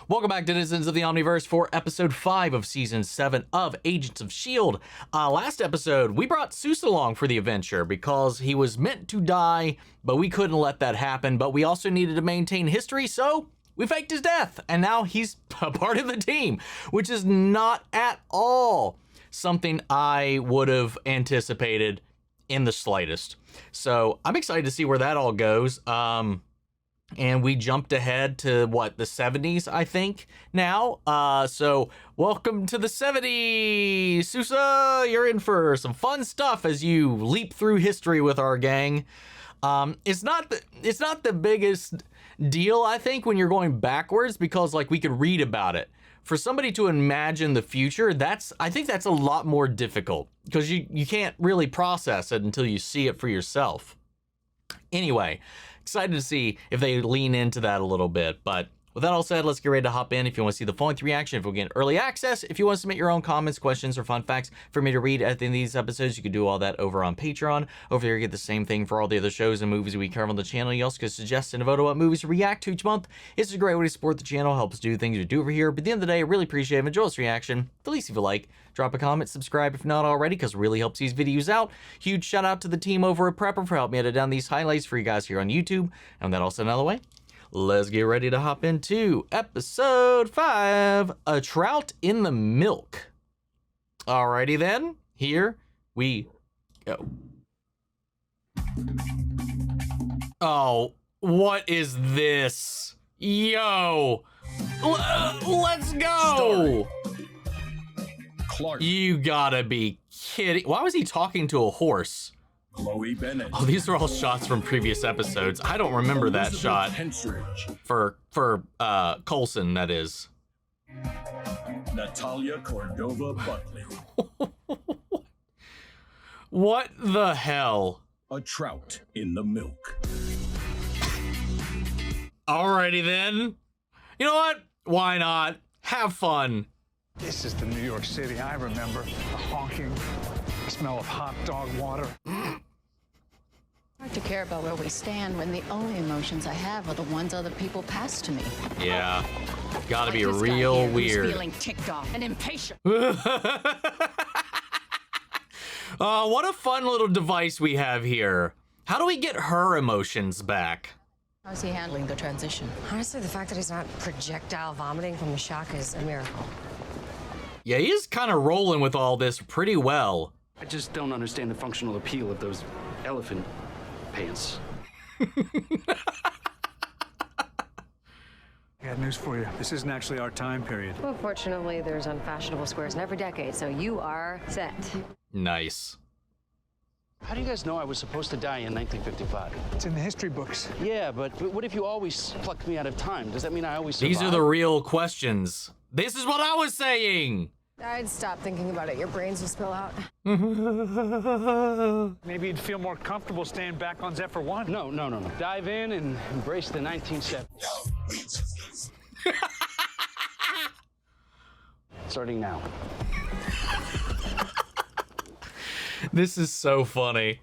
Welcome back, denizens of the Omniverse, for episode 5 of season 7 of Agents of S.H.I.E.L.D. Last episode, we brought Zeus along for the adventure because he was meant to die, but we couldn't let that happen. But we also needed to maintain history, so we faked his death, and now he's a part of the team, which is not at all something I would have anticipated in the slightest. So I'm excited to see where that all goes. And we jumped ahead to what, the 70s, I think, now. So welcome to the 70s. Sousa, you're in for some fun stuff as you leap through history with our gang. It's not the biggest deal, I think, when you're going backwards, because like we could read about it. For somebody to imagine the future, I think that's a lot more difficult because you can't really process it until you see it for yourself. Anyway, excited to see if they lean into that a little bit. But with that all said, let's get ready to hop in. If you want to see the full-length reaction, if you get early access, if you want to submit your own comments, questions, or fun facts for me to read at the end of these episodes, you can do all that over on Patreon. Over there, you get the same thing for all the other shows and movies we cover on the channel. You also can suggest and vote on what movies to react to each month. It's a great way to support the channel, help us do things we do over here. But at the end of the day, I really appreciate it. Enjoy this reaction. The least if you like, drop a comment, subscribe if not already, because it really helps these videos out. Huge shout out to the team over at Prepper for helping me edit down these highlights for you guys here on YouTube. And with that all said out of the way, let's get ready to hop into episode 5, A Trout in the Milk. Alrighty then, here we go. Oh, what is this? Yo, let's go. Clark. You gotta be kidding. Why was he talking to a horse? Chloe Bennett. Oh, these are all shots from previous episodes. I don't remember that shot. Henstridge. For Coulson, that is. Natalia Cordova Buckley. What the hell? A trout in the milk. Alrighty then. You know what? Why not? Have fun. This is the New York City I remember. The honking, the smell of hot dog water. Hard to care about where we stand when the only emotions I have are the ones other people pass to me. Yeah. Gotta be Like this guy real here who's weird. feeling ticked off and impatient. What a fun little device we have here. How do we get her emotions back? How's he handling the transition? Honestly, the fact that he's not projectile vomiting from the shock is a miracle. Yeah, he is kind of rolling with all this pretty well. I just don't understand the functional appeal of those elephant pants. I got news for you. This isn't actually our time period. Well, fortunately, there's unfashionable squares in every decade, so you are set. Nice. How do you guys know I was supposed to die in 1955? It's in the history books. Yeah, but what if you always plucked me out of time? Does that mean I always survive? These are the real questions. This is what I was saying. I'd stop thinking about it. Your brains will spill out. Maybe you'd feel more comfortable staying back on Zephyr 1. No. Dive in and embrace the 1970s. Starting now. This is so funny.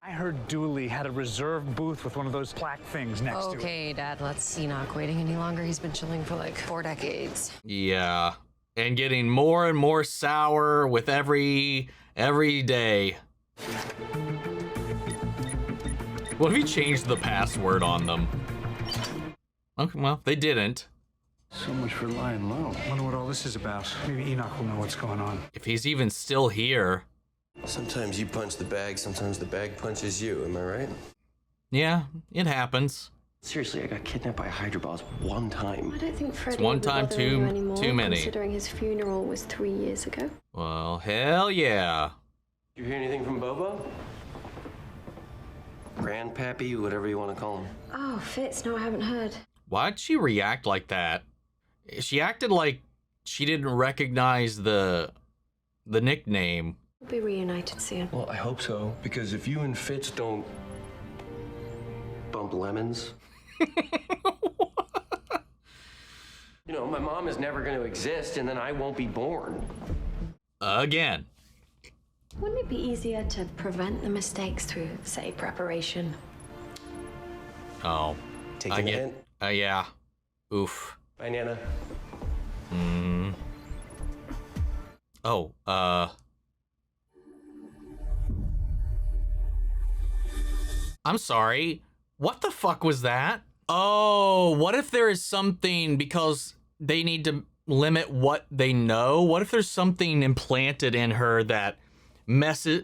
I heard Dooley had a reserved booth with one of those plaque things next to it. Okay, Dad, let's Enoch waiting any longer. He's been chilling for like 4 decades. Yeah. And getting more and more sour with every day. What if he changed the password on them? Okay, well, they didn't. So much for lying low. Wonder what all this is about. Maybe Enoch will know what's going on. If he's even still here. Sometimes you punch the bag, sometimes the bag punches you, am I right? Yeah, it happens. Seriously, I got kidnapped by Hydra Balls one time. I don't think Freddie one will be time bothering you anymore, too many. considering his funeral was 3 years ago. Well, hell yeah. You hear anything from Bobo? Grandpappy, whatever you want to call him. Oh, Fitz, no, I haven't heard. Why'd she react like that? She acted like she didn't recognize the nickname. We'll be reunited soon. Well, I hope so, because if you and Fitz don't bump lemons. You know, my mom is never going to exist, and then I won't be born. Again. Wouldn't it be easier to prevent the mistakes through, say, preparation? Oh. Taking a hint? Yeah. Oof. Bye, Nana. Oh, I'm sorry. What the fuck was that? Oh, what if there is something, because they need to limit what they know? What if there's something implanted in her that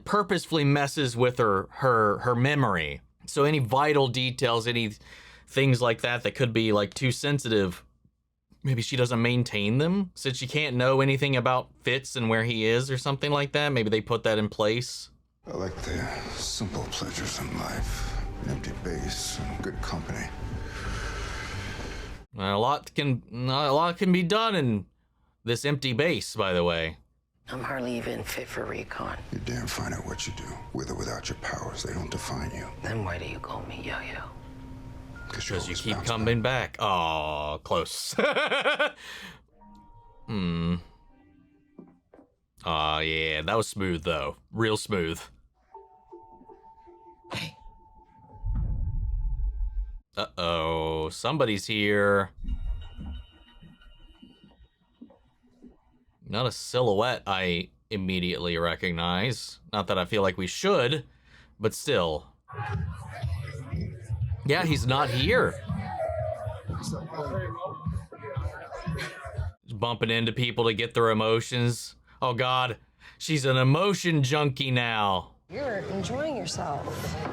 purposefully messes with her memory? So any vital details, any things like that could be like too sensitive, maybe she doesn't maintain them since she can't know anything about Fitz and where he is or something like that. Maybe they put that in place. I like the simple pleasures in life. An empty base and good company. A lot can be done in this empty base, by the way. I'm hardly even fit for recon. You're damn fine at what you do. With or without your powers, they don't define you. Then why do you call me Yo-Yo? Because you keep coming back. Oh, close. Oh, yeah, that was smooth, though. Real smooth. Hey. Uh-oh, somebody's here. Not a silhouette I immediately recognize. Not that I feel like we should, but still. Yeah, he's not here. Just bumping into people to get their emotions. Oh God, she's an emotion junkie now. You're enjoying yourself.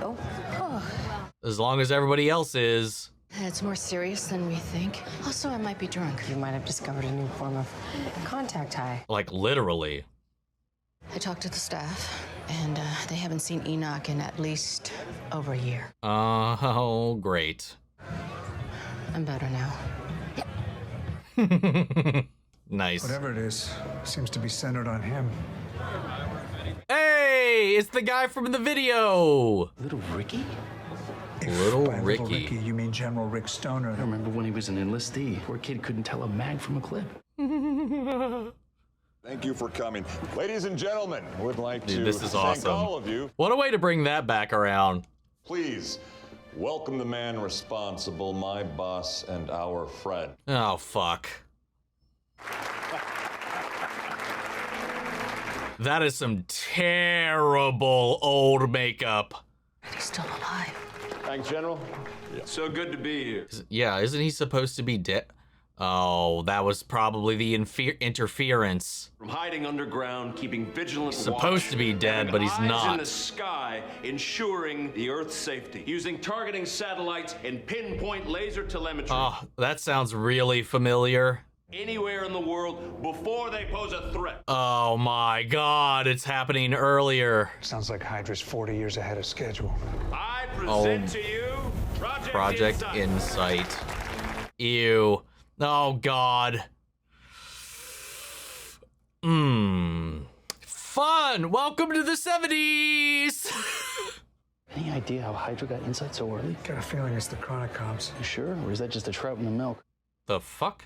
Oh. As long as everybody else is. It's more serious than we think. Also, I might be drunk. You might have discovered a new form of contact high. Like literally. I talked to the staff, and they haven't seen Enoch in at least over a year. Oh, great. I'm better now. Nice. Whatever it is, seems to be centered on him. Hey, it's the guy from the video. Little Ricky? Little By Ricky. Little Ricky, you mean General Rick Stoner? I remember when he was an enlistee. Poor kid couldn't tell a mag from a clip. Thank you for coming. Ladies and gentlemen, I would like to This is thank awesome. all of you. What a way to bring that back around. Please welcome the man responsible, my boss and our friend. Oh, fuck. That is some terrible old makeup. And he's still alive. Thanks, General. So good to be here. Yeah, isn't he supposed to be dead? Oh, that was probably the interference. From hiding underground, keeping vigilant He's supposed watch, to be dead, having but he's eyes not. in the sky, ensuring the Earth's safety, using targeting satellites and pinpoint laser telemetry Oh, that sounds really familiar. anywhere in the world before they pose a threat. Oh my God, it's happening earlier. Sounds like Hydra's 40 years ahead of schedule. I present to you Project Insight. Ew. Oh God. Fun. Welcome to the 70s. Any idea how Hydra got inside so early? Got a feeling it's the Chronicoms. You sure? Or is that just a trout in the milk? The fuck?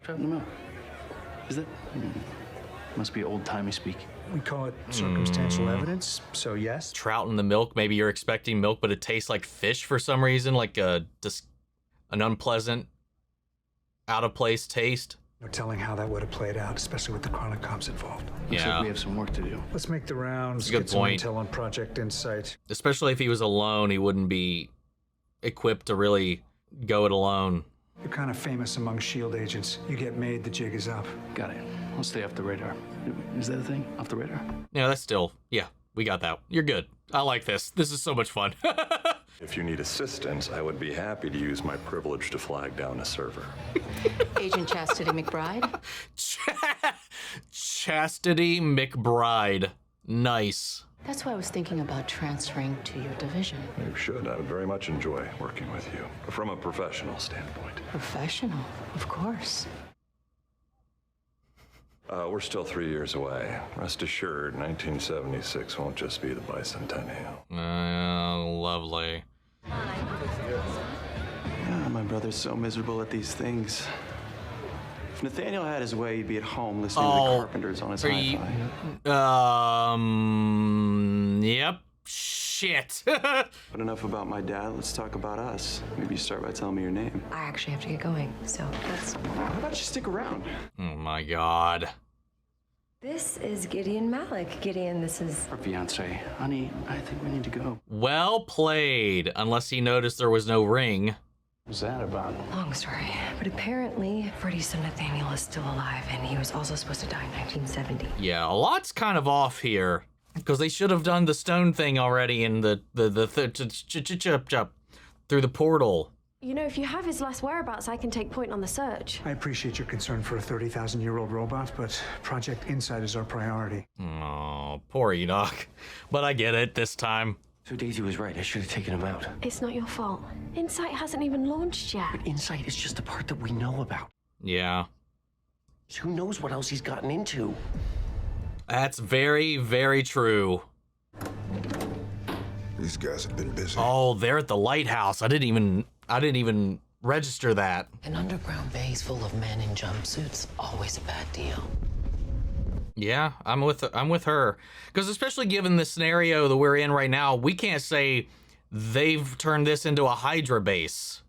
Trout in the milk. Is that? Must be old-timey speak. We call it circumstantial evidence, so yes. Trout in the milk. Maybe you're expecting milk, but it tastes like fish for some reason, like an unpleasant, out of place taste. No telling how that would have played out, especially with the Chronicoms involved. Looks Yeah. like we have some work to do. Let's make the rounds, That's a good get some point. intel on Project Insight. Especially if he was alone, he wouldn't be equipped to really go it alone. You're kind of famous among S.H.I.E.L.D. agents. You get made, the jig is up. Got it. I'll stay off the radar. Is that a thing? Off the radar? Yeah, that's still, yeah, we got that. You're good. I like this. This is so much fun. If you need assistance, I would be happy to use my privilege to flag down a server. Agent Chastity McBride? Chastity McBride. Nice. That's why I was thinking about transferring to your division. You should. I would very much enjoy working with you from a professional standpoint. Professional, of course. We're still 3 years away. Rest assured, 1976 won't just be the bicentennial. Lovely. Yeah, my brother's so miserable at these things. If Nathaniel had his way, he'd be at home listening to the Carpenters on his hi-fi. Yep. shit. But enough about my dad. Let's talk about us. Maybe you start by telling me your name. I actually have to get going, so let's... How about you stick around? Oh my god. This is Gideon Malik. Gideon, this is... Our fiance. Honey, I think we need to go. Well played, unless he noticed there was no ring. What's that about? Long story. But apparently, Freddie's son Nathaniel is still alive, and he was also supposed to die in 1970. Yeah, a lot's kind of off here. Because they should have done the stone thing already in through the portal. You know, if you have his last whereabouts, I can take point on the search. I appreciate your concern for a 30,000-year-old robot, but Project Insight is our priority. Oh, poor Enoch. But I get it this time. So Daisy was right. I should have taken him out. It's not your fault. Insight hasn't even launched yet. But Insight is just the part that we know about. Yeah. So who knows what else he's gotten into? That's very, very true. These guys have been busy. Oh, they're at the lighthouse. I didn't even register that. An underground base full of men in jumpsuits, always a bad deal. Yeah, I'm with her. Because especially given the scenario that we're in right now, we can't say they've turned this into a Hydra base.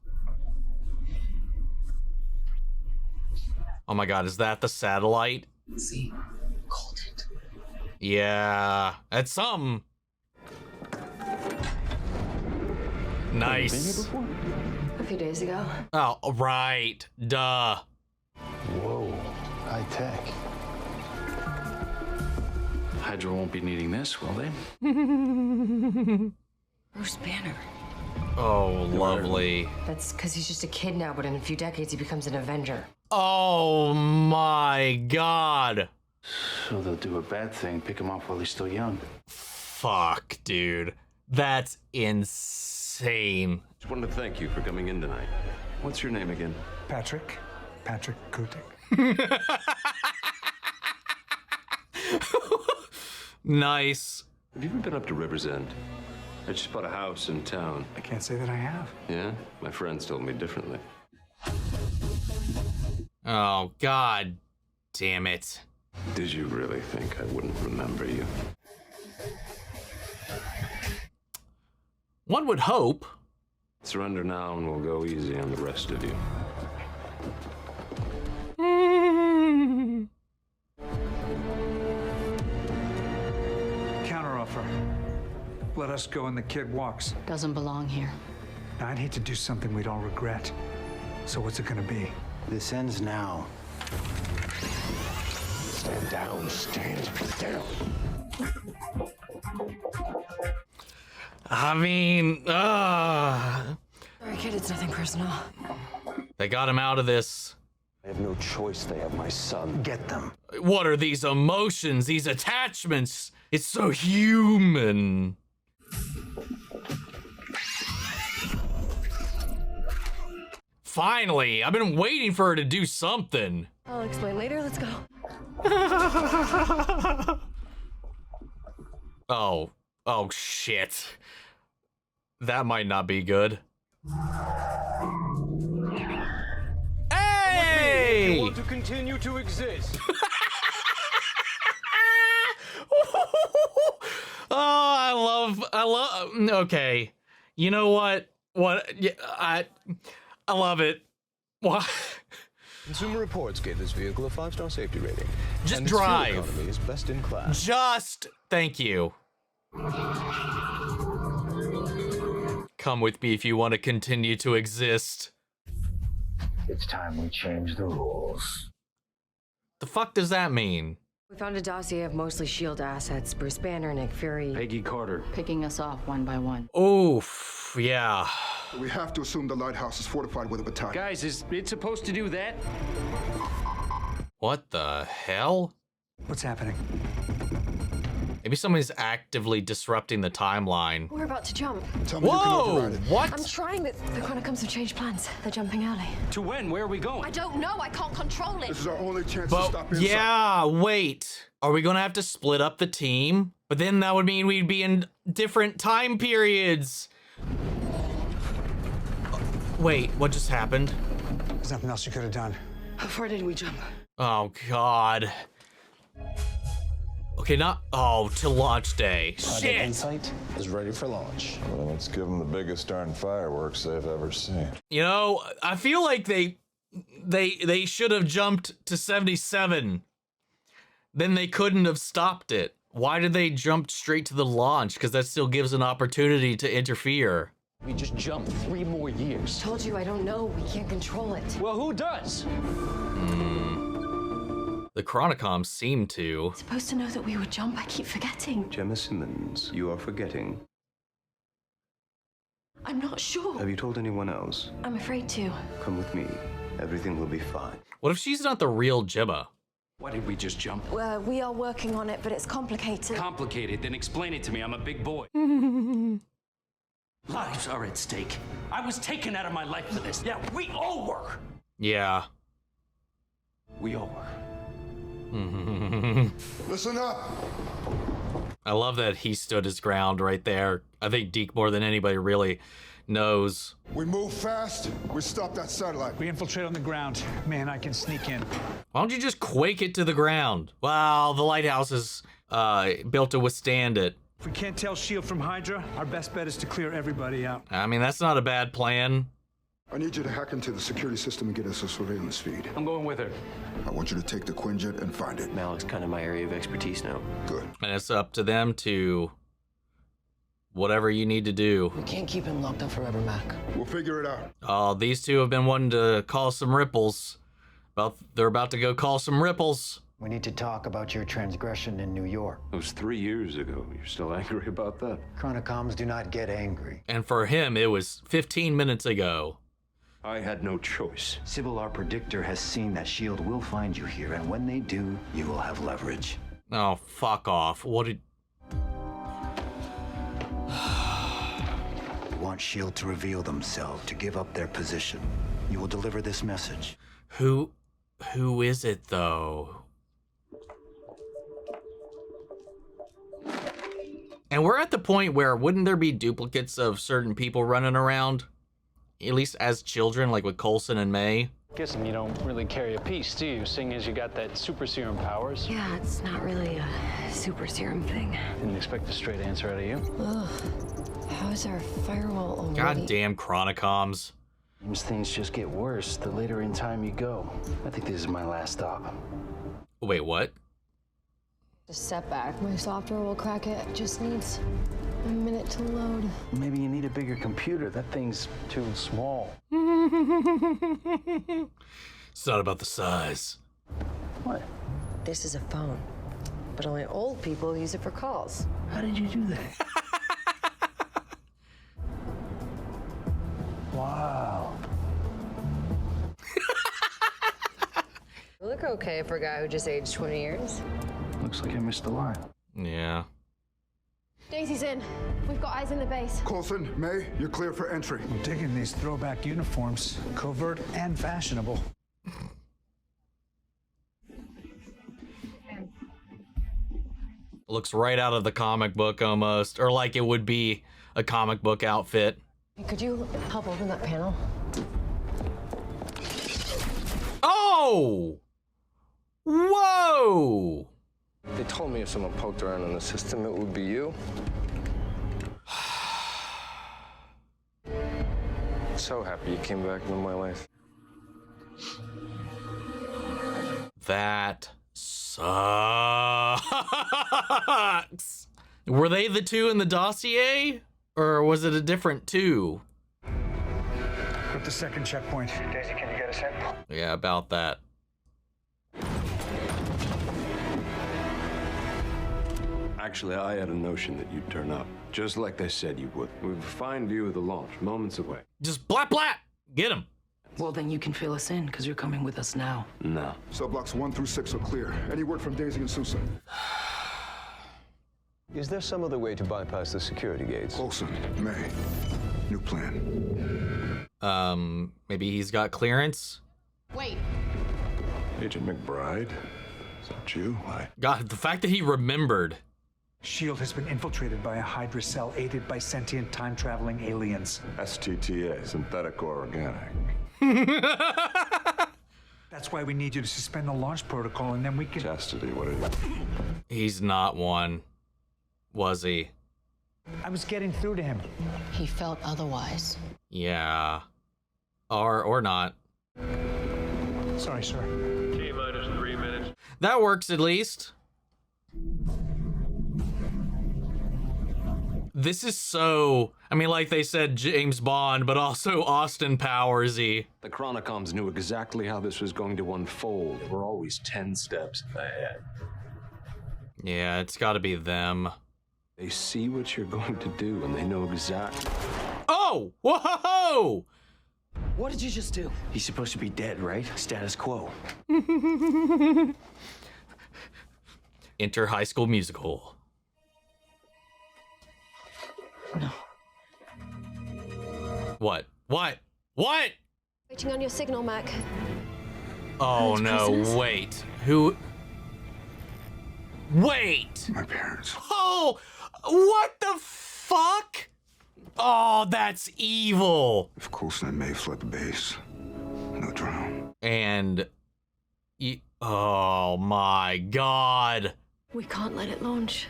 Oh my god, is that the satellite? See, called it. Yeah, that's something. Nice. A few days ago. Oh, right. Duh. Whoa, high tech. Hydra won't be needing this, will they? Bruce Banner. Oh, lovely. That's because he's just a kid now, but in a few decades he becomes an Avenger. Oh my god. So they'll do a bad thing, pick him up while he's still young. Fuck, dude. That's insane. Just wanted to thank you for coming in tonight. What's your name again? Patrick Kutik. Nice. Have you ever been up to River's End? I just bought a house in town. I can't say that I have. Yeah? My friends told me differently. Oh, god damn it. Did you really think I wouldn't remember you? One would hope. Surrender now and we'll go easy on the rest of you. Counteroffer. Let us go and the kid walks. Doesn't belong here. Now, I'd hate to do something we'd all regret. So what's it gonna be? This ends now. Stand down, stand down. I mean, Sorry, kid, it's nothing personal. they got him out of this. I have no choice. They have my son. Get them. What are these emotions, these attachments? It's so human. Finally, I've been waiting for her to do something. I'll explain later. Let's go. Oh shit. That might not be good. Hey! You want to continue to exist. Oh, I love, okay. You know what? Yeah, I love it. What? Consumer Reports gave this vehicle a 5-star safety rating. Just and its fuel drive. economy is best in class. Just, thank you. Come with me if you want to continue to exist. It's time we change the rules. The fuck does that mean? We found a dossier of mostly S.H.I.E.L.D. assets. Bruce Banner, Nick Fury. Peggy Carter. Picking us off one by one. Oof, yeah. We have to assume the lighthouse is fortified with a battalion. Guys, is it supposed to do that? What the hell? What's happening? Maybe somebody's actively disrupting the timeline. We're about to jump. Tell me you can Whoa! override it. What? I'm trying, but the Chronicums have changed plans. They're jumping early. To when? Where are we going? I don't know. I can't control it. This is our only chance to But stop inside. yeah, wait. Are we gonna have to split up the team? But then that would mean we'd be in different time periods. Wait, what just happened? There's nothing else you could have ddone. How far did we jump? Oh, God. Okay, not to launch day. Shit. Insight is ready for launch. Well, let's give them the biggest darn fireworks they've ever seen. You know, I feel like they should have jumped to 77. Then they couldn't have stopped it. Why did they jump straight to the launch? Because that still gives an opportunity to interfere. We just jumped 3 more years. Told you I don't know. We can't control it. Well, who does? The Chronicoms seem to. Supposed to know that we would jump. I keep forgetting. Gemma Simmons, you are forgetting. I'm not sure. Have you told anyone else? I'm afraid to. Come with me. Everything will be fine. What if she's not the real Gemma? Why did we just jump? We are working on it, but it's complicated. Complicated? Then explain it to me. I'm a big boy. Lives are at stake. I was taken out of my life for this. Yeah, we all were. Yeah. We all were. Listen up. I love that he stood his ground right there. I think Deke more than anybody really knows. We move fast. We stop that satellite. We infiltrate on the ground. Man, I can sneak in. Why don't you just quake it to the ground? Well, the lighthouse is built to withstand it. If we can't tell S.H.I.E.L.D. from Hydra, our best bet is to clear everybody out. I mean, that's not a bad plan. I need you to hack into the security system and get us a surveillance feed. I'm going with her. I want you to take the Quinjet and find it. Malik's kind of my area of expertise now. Good. And it's up to them to whatever you need to do. We can't keep him locked up forever, Mac. We'll figure it out. Oh, these two have been wanting to cause some ripples. They're about to go cause some ripples. We need to talk about your transgression in New York. It was 3 years ago. You're still angry about that? Chronicoms do not get angry. And for him, it was 15 minutes ago. I had no choice. Sybil, our predictor, has seen that S.H.I.E.L.D. will find you here, and when they do, you will have leverage. Oh, fuck off. What did... You want S.H.I.E.L.D. to reveal themselves, to give up their position. You will deliver this message. Who is it, though? And we're at the point where wouldn't there be duplicates of certain people running around? At least as children, like with Coulson and May. Guessing you don't really carry a piece, do you? Seeing as you got that super serum powers. Yeah, it's not really a super serum thing. Didn't expect a straight answer out of you. Ugh. How is our firewall already? Goddamn Chronicoms. Things just get worse the later in time you go. I think this is my last stop. Wait, what? A setback. My software will crack it. It just needs a minute to load. Maybe you need a bigger computer. That thing's too small. It's not about the size. What? This is a phone, but only old people use it for calls. How did you do that? Wow. You look okay for a guy who just aged 20 years. Looks like I missed a line. Yeah. Daisy's in. We've got eyes in the base. Coulson, May, you're clear for entry. I'm digging these throwback uniforms. Covert and fashionable. Looks right out of the comic book almost. Or like it would be a comic book outfit. Could you help open that panel? Oh! Whoa! They told me if someone poked around in the system, it would be you. So happy you came back into my life. That sucks. Were they the two in the dossier? Or was it a different two? We're at the second checkpoint. Daisy, can you get us in? Yeah, about that. Actually, I had a notion that you'd turn up, just like they said you would. We have a fine view of the launch, moments away. Just blat blat! Get him! Well, then you can fill us in, because you're coming with us now. No. Cell blocks 1 through 6 are clear. Any word from Daisy and Sousa? Is there some other way to bypass the security gates? Coulson, May, new plan. Maybe he's got clearance? Wait. Agent McBride? Is that you? God, the fact that he remembered. S.H.I.E.L.D. has been infiltrated by a Hydra cell aided by sentient time-traveling aliens. STTA, synthetic or organic. That's why we need you to suspend the launch protocol, and then we can... Chastity, what is it? He's not one, was he? I was getting through to him. He felt otherwise. Yeah. Or not. Sorry, sir. T-minus 3 minutes. That works at least. This is so, I mean, like they said, James Bond, but also Austin Powersy. The Chronicoms knew exactly how this was going to unfold. We're always 10 steps ahead. Yeah, it's got to be them. They see what you're going to do, and they know exactly. Oh! Whoa! What did you just do? He's supposed to be dead, right? Status quo. Enter High School Musical. No. What? Waiting on your signal, Mac. Oh no, prisoners? wait. Who? Wait! My parents. Oh! What the fuck? Oh, that's evil. If Coulson may flood the base, no drown. And... oh my god. We can't let it launch.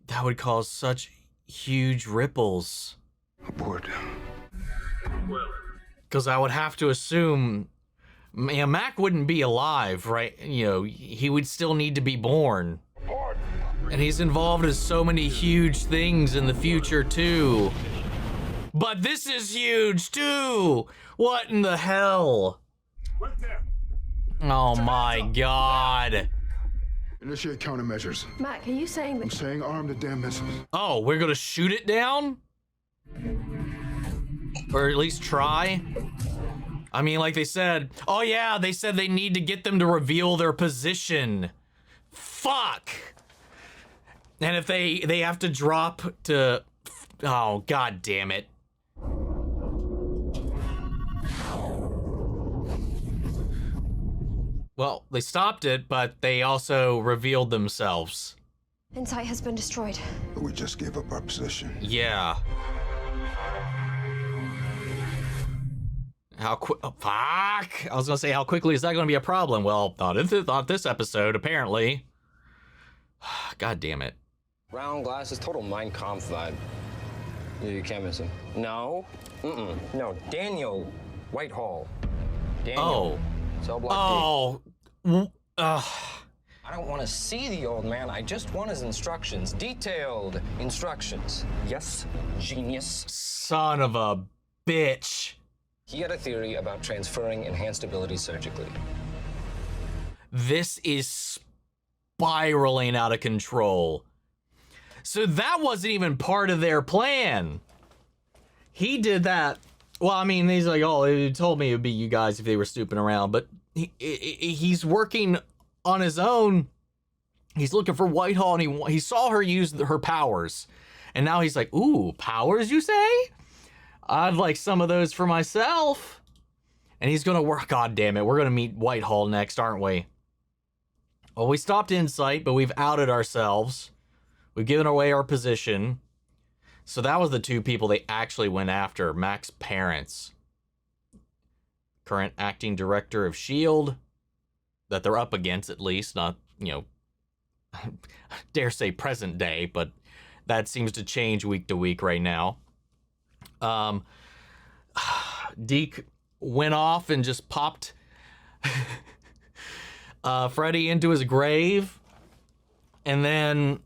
That would cause such huge ripples. Abort. Because I would have to assume... yeah, Mac wouldn't be alive, right? You know, he would still need to be born. And he's involved in so many huge things in the future, too. But this is huge, too! What in the hell? Oh my god. Initiate countermeasures. Mac, are you saying I'm that... saying arm the damn missiles. Oh, we're gonna shoot it down? Or at least try? I mean, like they said, oh yeah, they said they need to get them to reveal their position. Fuck! And if they have to drop to, oh, god damn it. Well, they stopped it, but they also revealed themselves. Insight has been destroyed. But we just gave up our position. Yeah. How quick? Oh, fuck! I was gonna say, how quickly is that gonna be a problem? Well, not this episode, apparently. God damn it. Round glasses, total Mein Kampf vibe. You can't miss him. No. No, Daniel Whitehall. Daniel. Oh. Cell block D. Oh. I don't want to see the old man. I just want his instructions. Detailed instructions. Yes, genius. Son of a bitch. He had a theory about transferring enhanced abilities surgically. This is spiraling out of control. So that wasn't even part of their plan. He did that. Well, I mean, he's like, oh, he told me it would be you guys if they were snooping around, but he's working on his own. He's looking for Whitehall, and he saw her use her powers. And now he's like, ooh, powers, you say? I'd like some of those for myself. And he's gonna work, god damn it, we're gonna meet Whitehall next, aren't we? Well, we stopped Insight, but we've outed ourselves. We've given away our position. So that was the two people they actually went after. Mac's parents. Current acting director of S.H.I.E.L.D. That they're up against, at least. Not, you know, dare say present day, but that seems to change week to week right now. Deke went off and just popped Freddy into his grave. And then,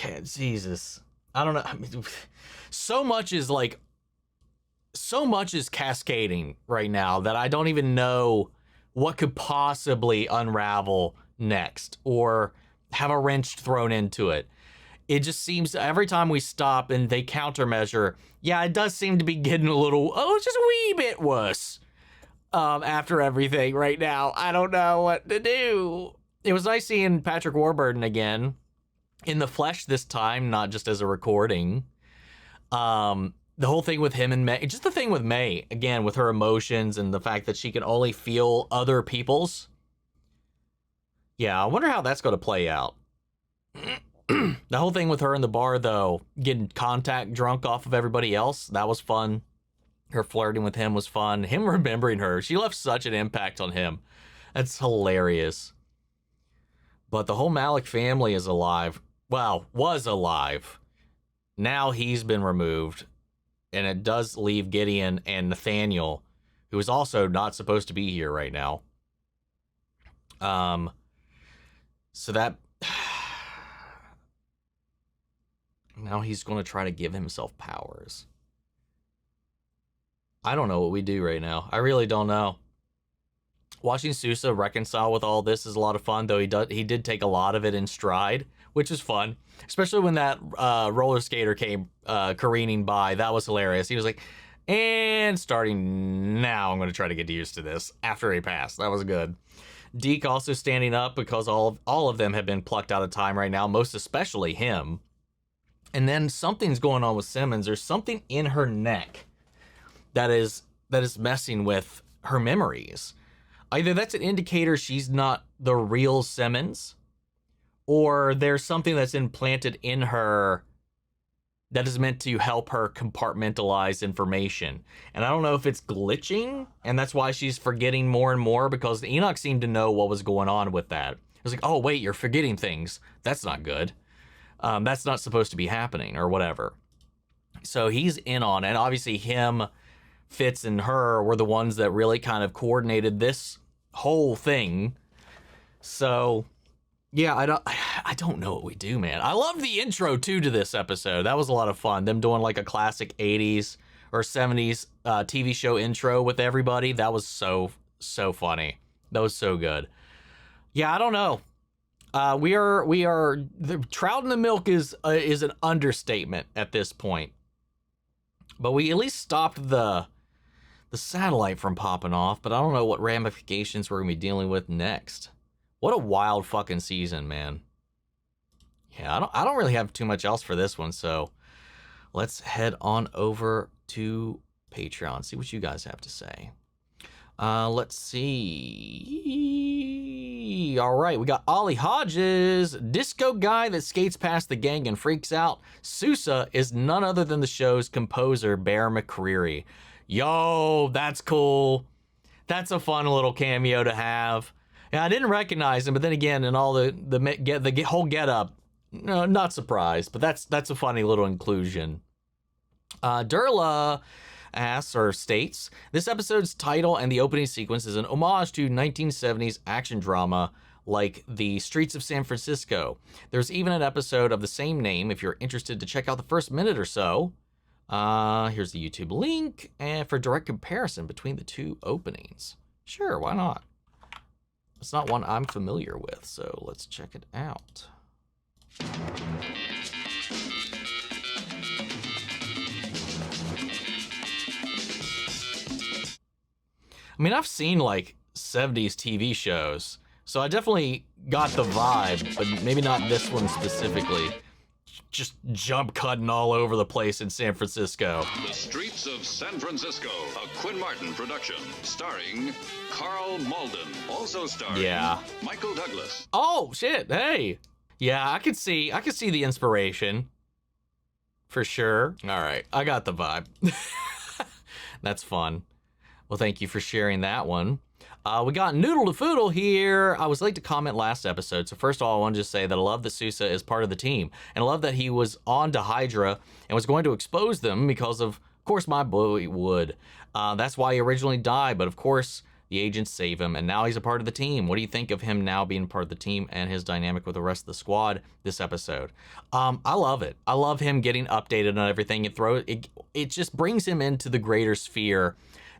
yeah, Jesus. I don't know. I mean, so much is cascading right now that I don't even know what could possibly unravel next or have a wrench thrown into it. It just seems every time we stop and they countermeasure, yeah, it does seem to be getting a little, just a wee bit worse after everything right now. I don't know what to do. It was nice seeing Patrick Warburton again. In the flesh this time, not just as a recording. The whole thing with him and May, just the thing with May, again, with her emotions and the fact that she can only feel other people's. Yeah, I wonder how that's going to play out. The whole thing with her in the bar, though, getting contact drunk off of everybody else, that was fun. Her flirting with him was fun. Him remembering her. She left such an impact on him. That's hilarious. But the whole Malik family is alive. Well, was alive. Now he's been removed. And it does leave Gideon and Nathaniel, who is also not supposed to be here right now. So that... Now he's going to try to give himself powers. I don't know what we do right now. I really don't know. Watching Sousa reconcile with all this is a lot of fun, though he did take a lot of it in stride, which is fun. Especially when that roller skater came careening by. That was hilarious. He was like, and starting now, I'm going to try to get used to this after he passed. That was good. Deke also standing up because all of them have been plucked out of time right now, most especially him. And then something's going on with Simmons. There's something in her neck that is messing with her memories. Either that's an indicator she's not the real Simmons, or there's something that's implanted in her that is meant to help her compartmentalize information. And I don't know if it's glitching, and that's why she's forgetting more and more, because Enoch seemed to know what was going on with that. It was like, oh, wait, you're forgetting things. That's not good. That's not supposed to be happening, or whatever. So he's in on it. Obviously, him, Fitz, and her were the ones that really kind of coordinated this whole thing. So... yeah, I don't know what we do, man. I loved the intro, too, to this episode. That was a lot of fun. Them doing like a classic 80s or 70s TV show intro with everybody. That was so funny. That was so good. Yeah, I don't know. The Trout in the milk is an understatement at this point. But we at least stopped the satellite from popping off, but I don't know what ramifications we're going to be dealing with next. What a wild fucking season, man. Yeah, I don't really have too much else for this one, so let's head on over to Patreon, see what you guys have to say. Let's see. All right, we got Ollie Hodges, disco guy that skates past the gang and freaks out. Sousa is none other than the show's composer, Bear McCreary. Yo, that's cool. That's a fun little cameo to have. Yeah, I didn't recognize him, but then again, in all the whole getup, no, not surprised. But that's a funny little inclusion. Durla asks or states, this episode's title and the opening sequence is an homage to 1970s action drama like The Streets of San Francisco. There's even an episode of the same name if you're interested to check out the first minute or so. Here's the YouTube link and for direct comparison between the two openings. Sure, why not? It's not one I'm familiar with, so let's check it out. I mean, I've seen like 70s TV shows, so I definitely got the vibe, but maybe not this one specifically. Just jump cutting all over the place in San Francisco. The Streets of San Francisco, a Quinn Martin production, starring Carl Malden, also starring Michael Douglas. Oh shit! Hey, yeah, I could see the inspiration for sure. All right, I got the vibe. That's fun. Well, thank you for sharing that one. We got Noodle to Foodle here. I was late to comment last episode, so first of all, I wanted to say that I love that Sousa is part of the team, and I love that he was on to Hydra and was going to expose them because of course, my boy would. That's why he originally died, but of course, the agents save him, and now he's a part of the team. What do you think of him now being part of the team and his dynamic with the rest of the squad this episode? I love it. I love him getting updated on everything. It just brings him into the greater sphere.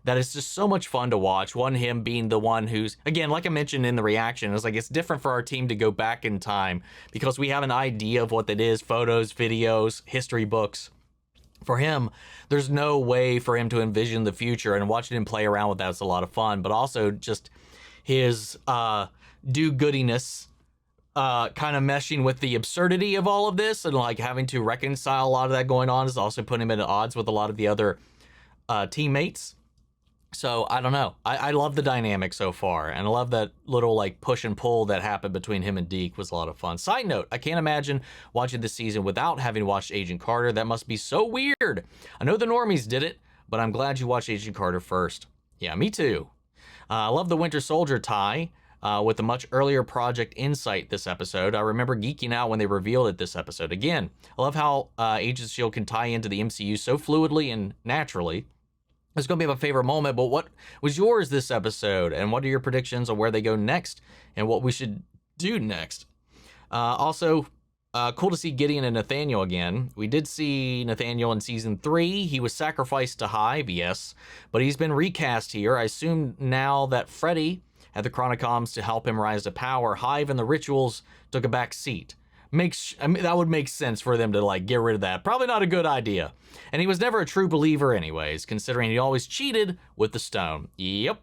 That is just so much fun to watch. Him being the one who's, again, like I mentioned in the reaction, it's different for our team to go back in time because we have an idea of what that is, photos, videos, history books. For him, there's no way for him to envision the future, and watching him play around with that's a lot of fun, but also just his do-goodiness kind of meshing with the absurdity of all of this and like having to reconcile a lot of that going on is also putting him at odds with a lot of the other teammates. So I don't know. I love the dynamic so far, and I love that little like push and pull that happened between him and Deke was a lot of fun. Side note, I can't imagine watching this season without having watched Agent Carter. That must be so weird. I know the normies did it, but I'm glad you watched Agent Carter first. Yeah, me too. I love the Winter Soldier tie with the much earlier Project Insight this episode. I remember geeking out when they revealed it this episode. Again, I love how Agents of S.H.I.E.L.D. can tie into the MCU so fluidly and naturally. It's going to be my favorite moment, but what was yours this episode? And what are your predictions on where they go next and what we should do next? Also, cool to see Gideon and Nathaniel again. We did see Nathaniel in season 3. He was sacrificed to Hive, yes, but he's been recast here. I assume now that Freddy had the Chronicoms to help him rise to power, Hive and the rituals took a back seat. That would make sense for them to like get rid of that. Probably not a good idea. And he was never a true believer anyways, considering he always cheated with the stone. Yep.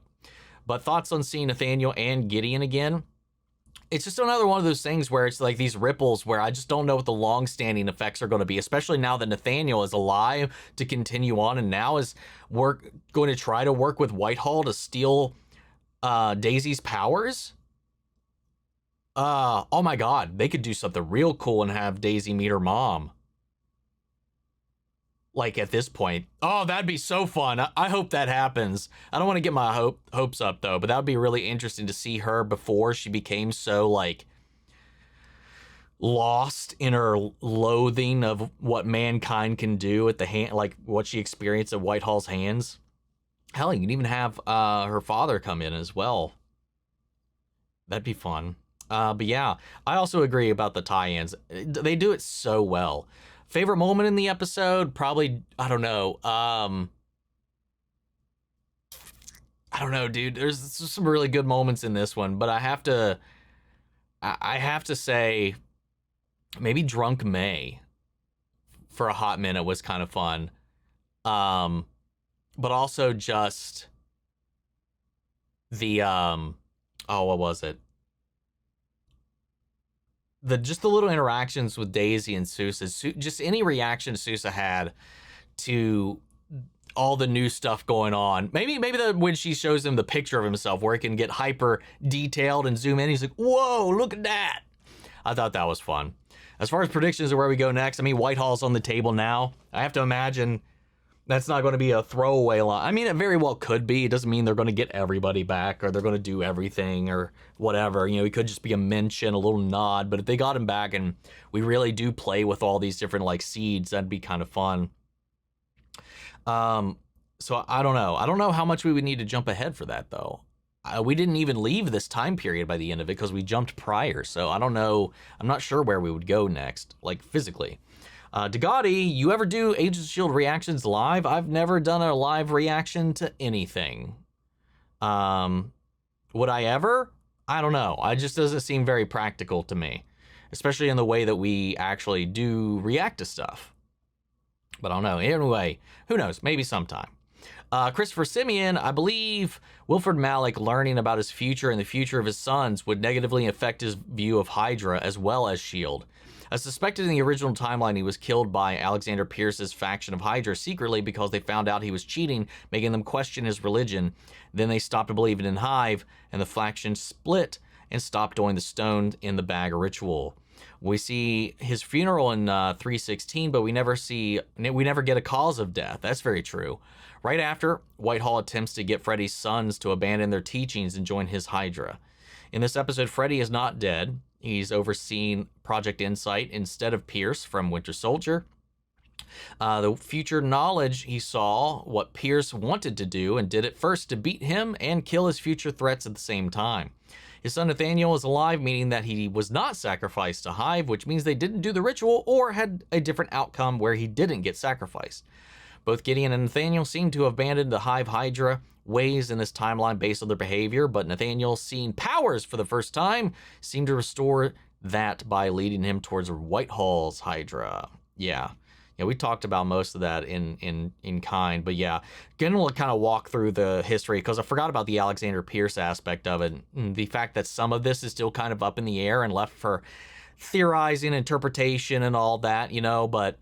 But thoughts on seeing Nathaniel and Gideon again? It's just another one of those things where it's like these ripples where I just don't know what the long-standing effects are going to be, especially now that Nathaniel is alive to continue on and now is going to try to work with Whitehall to steal Daisy's powers. Oh my God, they could do something real cool and have Daisy meet her mom. Like at this point. Oh, that'd be so fun. I hope that happens. I don't want to get my hopes up though, but that would be really interesting to see her before she became so like lost in her loathing of what mankind can do at the hand, like what she experienced at Whitehall's hands. Hell, you can even have her father come in as well. That'd be fun. But yeah, I also agree about the tie-ins. They do it so well. Favorite moment in the episode? Probably, I don't know. I don't know, dude. There's some really good moments in this one, but I have to say maybe Drunk May for a hot minute was kind of fun. But also just the, what was it? Just the little interactions with Daisy and Sousa, just any reaction Sousa had to all the new stuff going on. Maybe when she shows him the picture of himself where it can get hyper detailed and zoom in, he's like, whoa, look at that. I thought that was fun. As far as predictions of where we go next, I mean, Whitehall's on the table now. I have to imagine that's not going to be a throwaway line. I mean, it very well could be. It doesn't mean they're going to get everybody back or they're going to do everything or whatever. You know, it could just be a mention, a little nod. But if they got him back and we really do play with all these different like seeds, that'd be kind of fun. So I don't know. I don't know how much we would need to jump ahead for that though. We didn't even leave this time period by the end of it because we jumped prior. So I don't know. I'm not sure where we would go next, like physically. Dagati, you ever do Agents of S.H.I.E.L.D. reactions live? I've never done a live reaction to anything. Would I ever? I don't know. It just doesn't seem very practical to me, especially in the way that we actually do react to stuff. But I don't know. Anyway, who knows? Maybe sometime. Christopher Simeon, I believe Wilfred Malik learning about his future and the future of his sons would negatively affect his view of Hydra as well as S.H.I.E.L.D. As suspected in the original timeline, he was killed by Alexander Pierce's faction of Hydra secretly because they found out he was cheating, making them question his religion. Then they stopped believing in Hive, and the faction split and stopped doing the stone in the bag ritual. We see his funeral in 316, but we never get a cause of death. That's very true. Right after, Whitehall attempts to get Freddy's sons to abandon their teachings and join his Hydra. In this episode, Freddy is not dead. He's overseeing Project Insight instead of Pierce from Winter Soldier. The future knowledge he saw what Pierce wanted to do and did it first to beat him and kill his future threats at the same time. His son Nathaniel is alive, meaning that he was not sacrificed to Hive, which means they didn't do the ritual or had a different outcome where he didn't get sacrificed. Both Gideon and Nathaniel seem to have abandoned the Hive Hydra ways in this timeline based on their behavior, but Nathaniel, seeing powers for the first time, seemed to restore that by leading him towards Whitehall's Hydra. Yeah, we talked about most of that in kind, but yeah, gonna kind of walk through the history because I forgot about the Alexander Pierce aspect of it. The fact that some of this is still kind of up in the air and left for theorizing, interpretation, and all that, but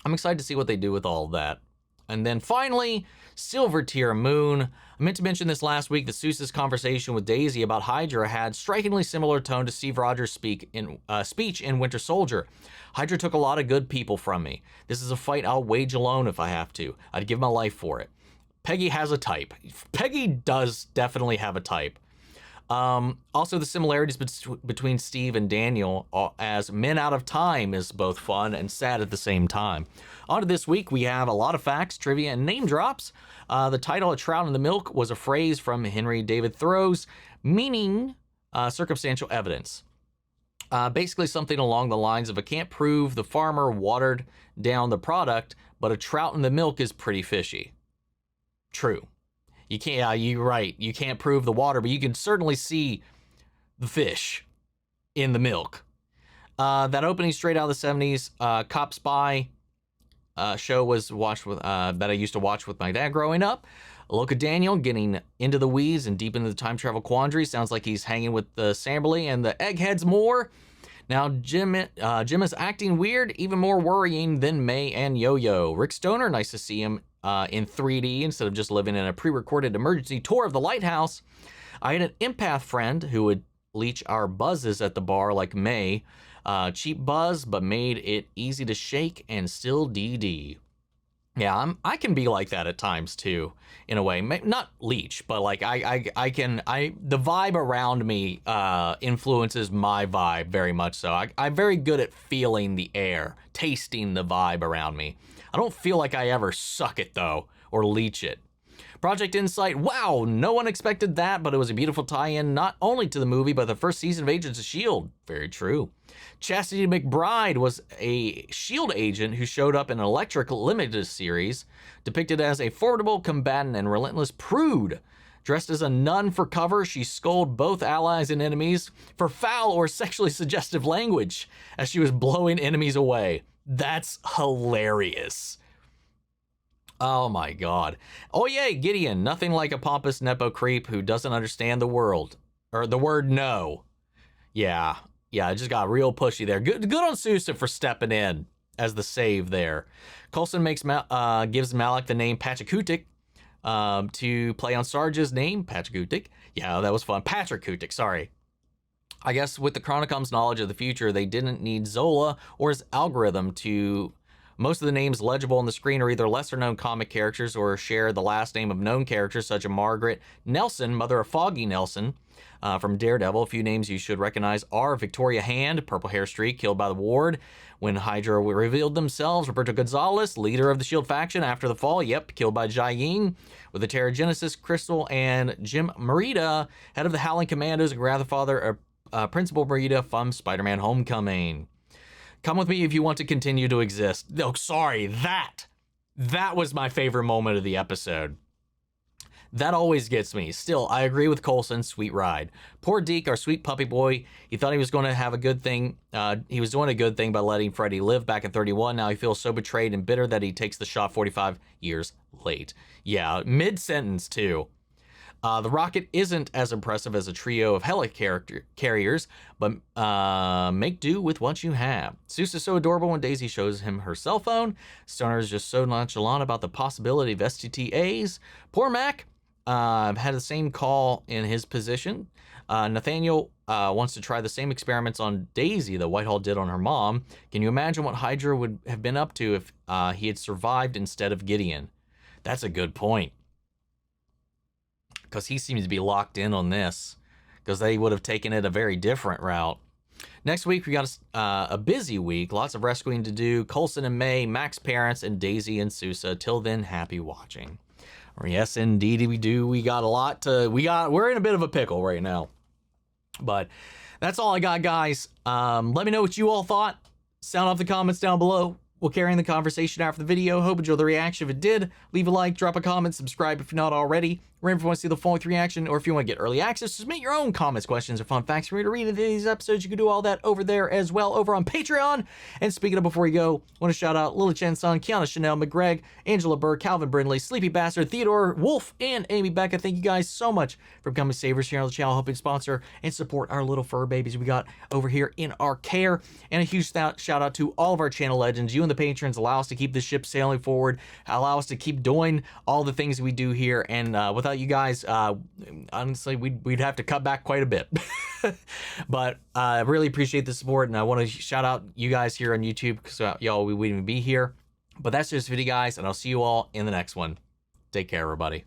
I'm excited to see what they do with all of that. And then finally, Silver Tier Moon. I meant to mention this last week that Seuss's conversation with Daisy about Hydra had strikingly similar tone to Steve Rogers' speech in Winter Soldier. Hydra took a lot of good people from me. This is a fight I'll wage alone if I have to. I'd give my life for it. Peggy has a type. Peggy does definitely have a type. Also, the similarities between Steve and Daniel as men out of time is both fun and sad at the same time. On to this week, we have a lot of facts, trivia, and name drops. The title of Trout in the Milk was a phrase from Henry David Thoreau's, meaning circumstantial evidence. Basically something along the lines of, I can't prove the farmer watered down the product, but a trout in the milk is pretty fishy. True. You can't, yeah, you're right. You can't prove the water, but you can certainly see the fish in the milk. That opening straight out of the 70s, Cop Spy show was watched with that I used to watch with my dad growing up. A look at Daniel getting into the weeds and deep into the time travel quandary. Sounds like he's hanging with the Samberly and the Eggheads more. Now Jim is acting weird, even more worrying than May and Yo-Yo. Rick Stoner, nice to see him in 3D instead of just living in a pre-recorded emergency tour of the lighthouse. I had an empath friend who would leech our buzzes at the bar like May. Cheap buzz, but made it easy to shake and still DD. Yeah, I can be like that at times too, in a way. Not leech, but like the vibe around me influences my vibe very much so. I'm very good at feeling the air, tasting the vibe around me. I don't feel like I ever suck it though, or leech it. Project Insight, wow, no one expected that, but it was a beautiful tie-in not only to the movie, but the first season of Agents of S.H.I.E.L.D. Very true. Chastity McBride was a S.H.I.E.L.D. agent who showed up in an Electric limited series, depicted as a formidable combatant and relentless prude. Dressed as a nun for cover, she scolded both allies and enemies for foul or sexually suggestive language as she was blowing enemies away. That's hilarious. Oh my God. Oh yay, Gideon. Nothing like a pompous Nepo creep who doesn't understand the world. Or the word no. Yeah, it just got real pushy there. Good on Sousa for stepping in as the save there. Coulson gives Malik the name Pachakutik to play on Sarge's name, Pachakutik. Yeah, that was fun. Patrick Kutik, sorry. I guess with the Chronicom's knowledge of the future, they didn't need Zola or his algorithm to... Most of the names legible on the screen are either lesser-known comic characters or share the last name of known characters, such as Margaret Nelson, mother of Foggy Nelson, from Daredevil. A few names you should recognize are Victoria Hand, purple hair streak, killed by the Ward. When Hydra revealed themselves, Roberto Gonzalez, leader of the S.H.I.E.L.D. faction after the fall, killed by Jai Ying. With the Terrigenesis, Crystal, and Jim Morita, head of the Howling Commandos, and grandfather Principal Morita from Spider-Man Homecoming. Come with me if you want to continue to exist. Oh, sorry, that was my favorite moment of the episode. That always gets me. Still, I agree with Coulson, sweet ride. Poor Deke, our sweet puppy boy, he thought he was going to have a good thing. He was doing a good thing by letting Freddy live back in 31. Now he feels so betrayed and bitter that he takes the shot 45 years late. Yeah, mid-sentence too. The rocket isn't as impressive as a trio of helicarriers, but make do with what you have. Seuss is so adorable when Daisy shows him her cell phone. Stoner is just so nonchalant about the possibility of STTAs. Poor Mac had the same call in his position. Nathaniel wants to try the same experiments on Daisy that Whitehall did on her mom. Can you imagine what Hydra would have been up to if he had survived instead of Gideon? That's a good point. Because he seems to be locked in on this, because they would have taken it a very different route. Next week, we got a busy week. Lots of rescuing to do. Coulson and May, Mac's parents, and Daisy and Sousa. Till then, happy watching. Or yes, indeed we do. We got a lot to... We're in a bit of a pickle right now. But that's all I got, guys. Let me know what you all thought. Sound off the comments down below. We'll carry on the conversation after the video. Hope you enjoyed the reaction. If it did, leave a like, drop a comment, subscribe if you're not already. Remember, if you want to see the full reaction, or if you want to get early access, submit your own comments, questions, or fun facts for me to read in these episodes. You can do all that over there as well, over on Patreon. And speaking of before we go, I want to shout out Lily Chen Sun, Kiana Chanel, McGreg, Angela Burr, Calvin Brindley, Sleepy Bastard, Theodore Wolf, and Amy Becca. Thank you guys so much for becoming savers here on the channel, helping sponsor and support our little fur babies we got over here in our care. And a huge shout out to all of our channel legends. You and the patrons allow us to keep the ship sailing forward, allow us to keep doing all the things we do here. And without you guys. Honestly, we'd have to cut back quite a bit. But I really appreciate the support, and I want to shout out you guys here on YouTube because y'all, we wouldn't even be here. But that's just the video, guys, and I'll see you all in the next one. Take care, everybody.